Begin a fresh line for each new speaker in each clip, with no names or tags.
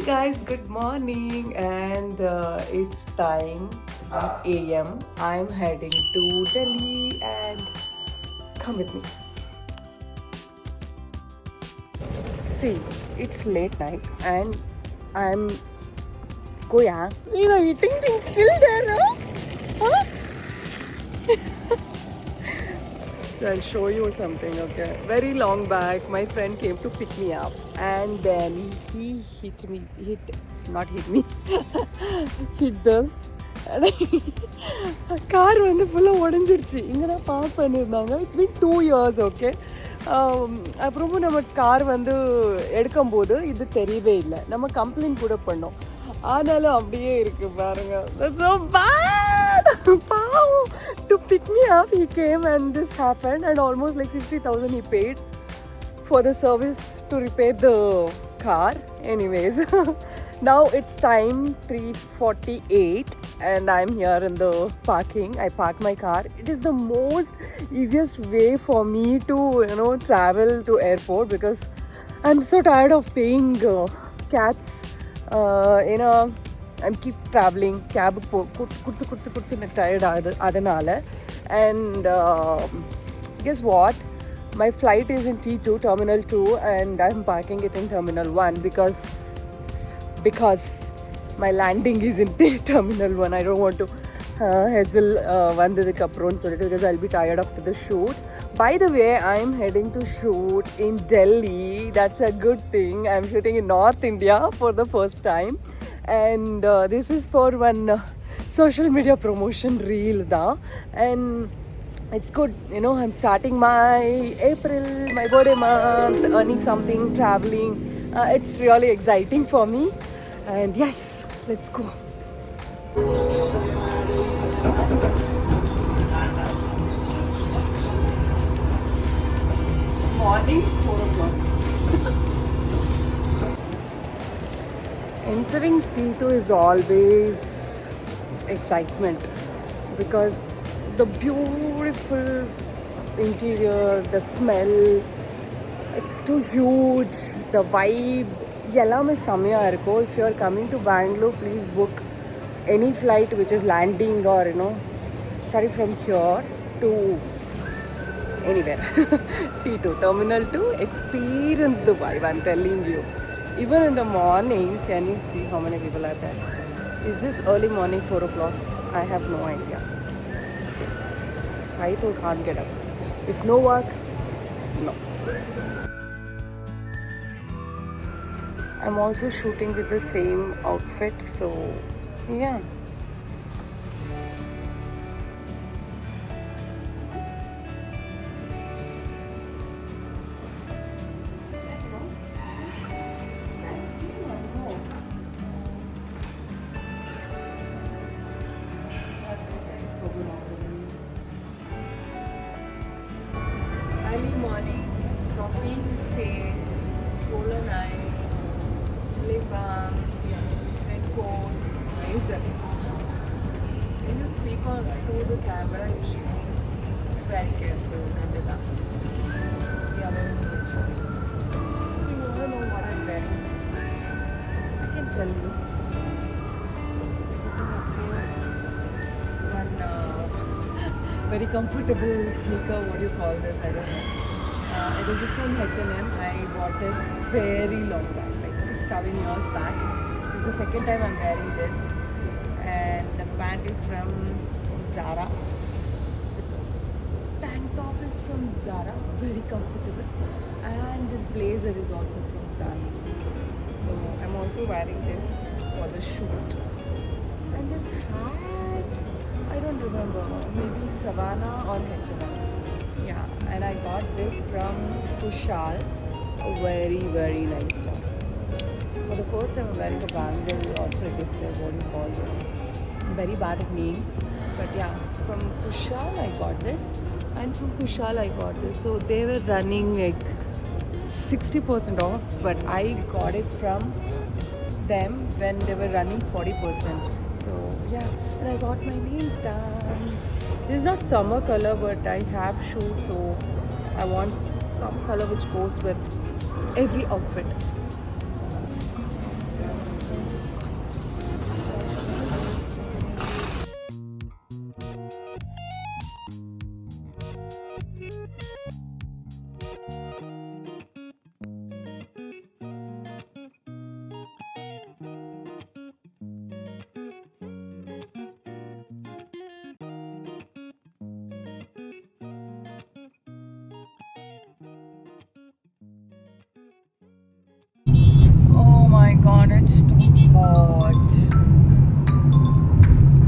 guys, good morning, and it's time 1 a.m. I'm heading to Delhi, and come with me. See, it's late night, and I'm going. See the eating thing still there, huh? So I'll show you something, okay? Very long back, my friend came to pick me up, and then he hit me. Not hit me. Hit this. Car வந்து ஃபுல்லாக உடஞ்சிடுச்சு. இங்கே தான் park பண்ணியிருந்தாங்க. It's been 2 years, okay. அப்புறமும் நம்ம car வந்து எடுக்கும்போது இது தெரியவே இல்லை. நம்ம கம்ப்ளைண்ட் கூட பண்ணோம். ஆனாலும் அப்படியே இருக்கு பாருங்க. That's so bad. பாவம். To pick me up, he came and this happened, and almost like 60,000 he paid for the service to repair the car. Anyways, now it's time 3:48 and I'm here in the parking. I park my car. It is the most easiest way for me to travel to airport because I'm so tired of paying cabs. I'm keep traveling cab கொடுத்து tired அதனால. And guess what, my flight is in T2 terminal 2 and I'm parking it in terminal 1 because my landing is in terminal 1. I don't want to hassle vandadukku aprom solittu because I'll be tired after the shoot. By the way, I'm heading to shoot in Delhi. That's a good thing. I'm shooting in North India for the first time, and this is for one social media promotion reel da, and it's good, I'm starting my April, my birthday month, earning something, traveling. It's really exciting for me, and yes, let's go. Morning 4 o'clock. Entering T2 is always excitement because the beautiful interior, the smell, it's too huge, the vibe, எல்லாமே செம்மையாக இருக்கும். If you are coming to Bangalore, please book any flight which is landing or starting from here to anywhere. T2 terminal 2, experience the vibe, I'm telling you. Even in the morning, can you see how many people are there? Is this early morning 4 o'clock? I have no idea. I too can't get up. If no work, no. I'm also shooting with the same outfit, so yeah. Early morning, coffee, face, swollen eyes, lip balm, red coat, razor. When you speak to the camera, you should be very careful. The other picture. You all know what I'm wearing. I can tell you. This is of course one very comfortable sneaker. What do you call this? I don't know. It is just from H&M. I bought this very long back, like 6-7 years back. This is the second time I'm wearing this. And the pant is from Zara. The tank top is from Zara. Very comfortable. And this blazer is also from Zara. So I'm also wearing this for the shoot. And this hat, I don't remember, maybe Savannah or H&M. Yeah, and I got this from Kushal. A very, very nice top. So for the first time I'm wearing a bangle or a display, what do you call this? I'm very bad at names. But yeah, from Kushal I got this. And from Kushal I got this. So they were running like 60% off, but I got it from them when they were running 40%. So yeah, and I got my nails done. This is not summer color, but I have shoot, so I want some color which goes with every outfit. my god, it's too hot.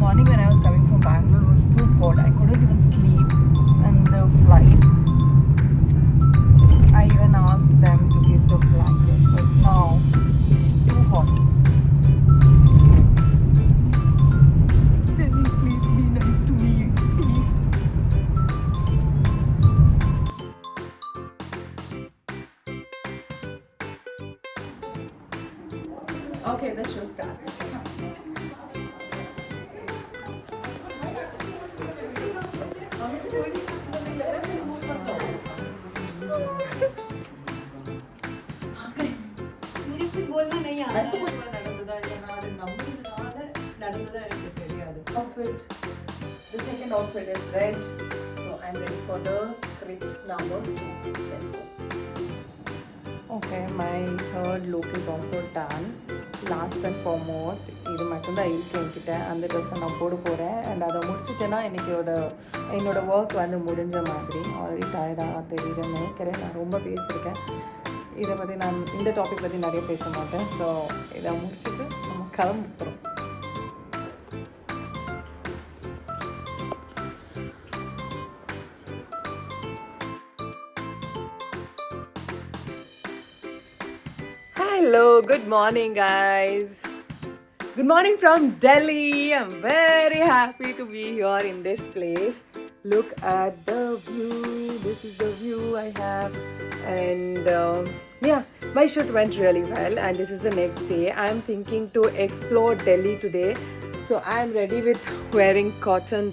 Morning when I was coming from Bangalore was too cold. I couldn't even sleep in the flight. I even asked them to give the blanket, but now it's too hot. Tell me, please be nice to me, please. Okay, the show starts.
मुझे कुछ बोलना नहीं आता है।
Outfit. The second outfit is red. So I'm ready for the script number 2. Let's go. Okay, my third look is also done. Last and foremost, இது மட்டும்தான் இருக்கு என்கிட்ட. அந்த ட்ரெஸ் தான் நான் போட போகிறேன். அண்ட் அதை முடிச்சுட்டேன்னா என்னோட ஒர்க் வந்து முடிஞ்ச மாதிரி. ஆல்ரெடி டயர்டாக தெரியுதுன்னு நினைக்கிறேன். நான் ரொம்ப பேசியிருக்கேன். இதை பற்றி நான் இந்த டாபிக் பற்றி நிறைய பேச மாட்டேன். ஸோ இதை முடிச்சுட்டு நம்ம கிளம்ப போகிறோம். Hello, good morning guys. Good morning from Delhi. I'm very happy to be here in this place. Look at the view. This is the view I have. And yeah, my shoot went really well and this is the next day. I'm thinking to explore Delhi today. So I'm ready with wearing cotton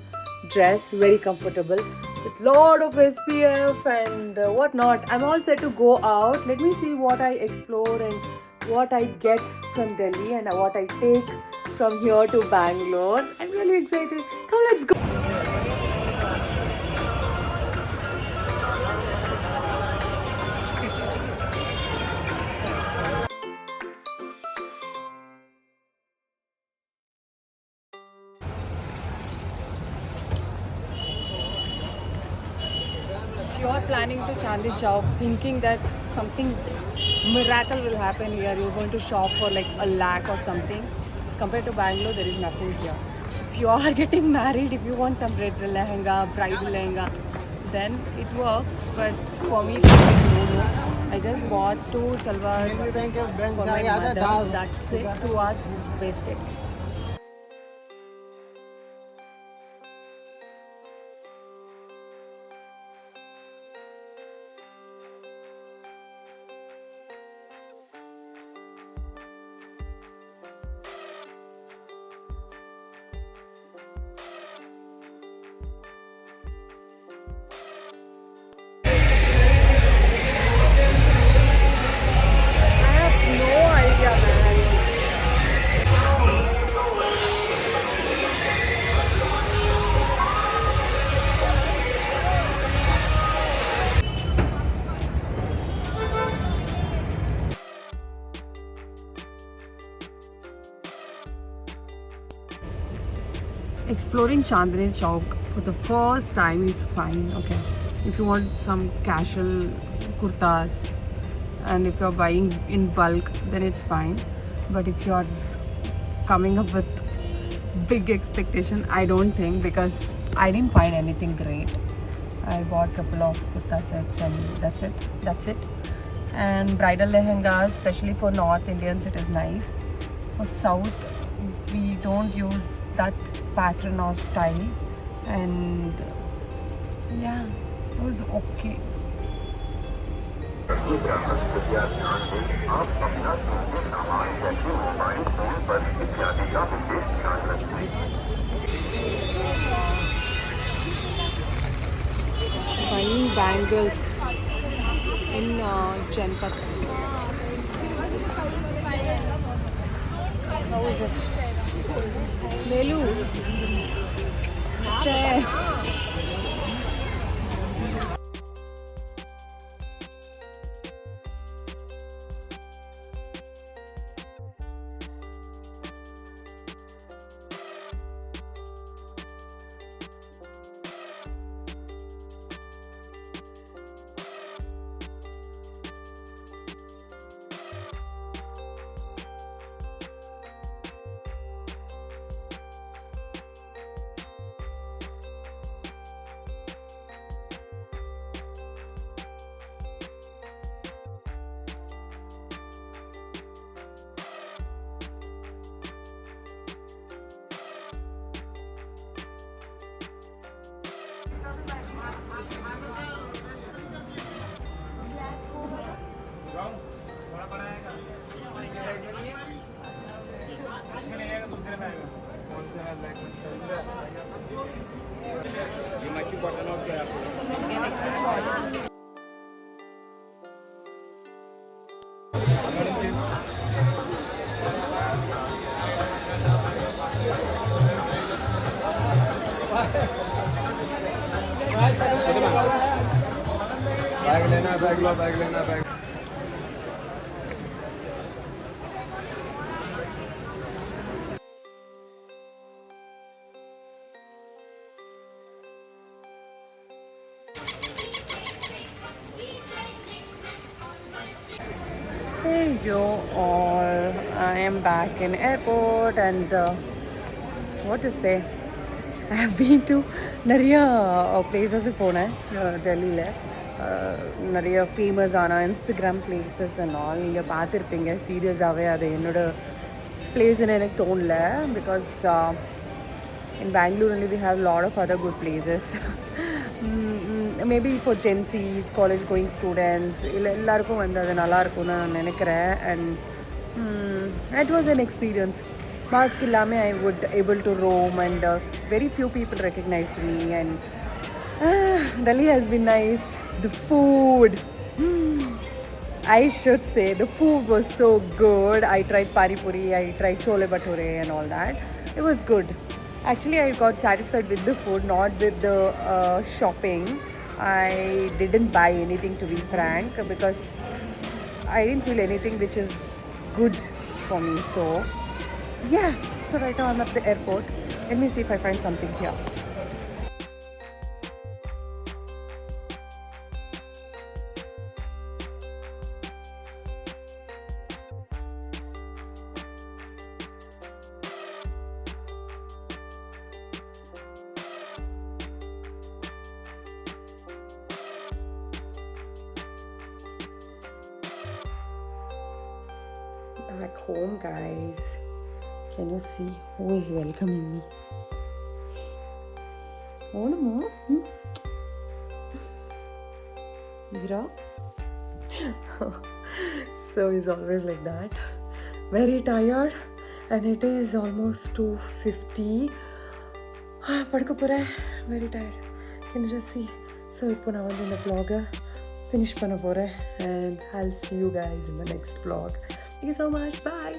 dress, very comfortable, with lot of SPF and whatnot. I'm all set to go out. Let me see what I explore and what I get from Delhi and what I take from here to Bangalore. I'm really excited. Come, let's go. If you are planning to Chandni Chowk thinking that something miracle will happen here, you're going to shop for like a lakh or something. Compared to Bangalore, there is nothing here. If you are getting married, if you want some red lehenga, bridal lehenga, then it works. But for me, it's like no. I just bought 2 salwar for my mother. That's it. 2 hours wasted. Exploring Chandni Chowk for the first time is fine, okay. If you want some casual kurtas and if you're buying in bulk, then it's fine. But if you're coming up with big expectation, I don't think, because I didn't find anything great. I bought a couple of kurta sets and that's it. And bridal lehengas, especially for North Indians, it is nice. For South, we don't use that pattern or style, and yeah, it was okay. Buying bangles in Janpat. How is it? Lelu. Chair.
Bag लेना, bag लो, bag लेना, bag.
Hey yo all, I am back in airport and what to say, I have been to நிறைய பிளேசஸுக்கு போனேன் டெல்லியில். நிறைய ஃபேமஸான Instagram places and all நீங்கள் பார்த்துருப்பீங்க. சீரியஸாகவே அது என்னோட பிளேஸ்ன்னு எனக்கு தோணல. Because in Bangalore only we have a lot of other good places. Maybe for Gen Z's, college going students, எல்லாருக்கும் வந்து அது நல்லா இருக்கும்னு நான் நினைக்கிறேன். And it was an experience. Mask illame I would able to roam and very few people recognized me and Delhi has been nice. The food, I should say the food was so good. I tried pani puri, I tried chole bhature and all that. It was good. Actually, I got satisfied with the food, not with the shopping. I didn't buy anything, to be frank, because I didn't feel anything which is good for me. So, yeah. So right now I'm at the airport. Let me see if I find something here. Back home, guys. Can you see who is welcoming me? Oh no more. Mira. So he's always like that. Very tired, and it is almost 2:50. Padka pore. Very tired. Can you just see? So ipo na vandu the vlog finish panna pore, and I'll see you guys in the next vlog. Thank you so much. Bye.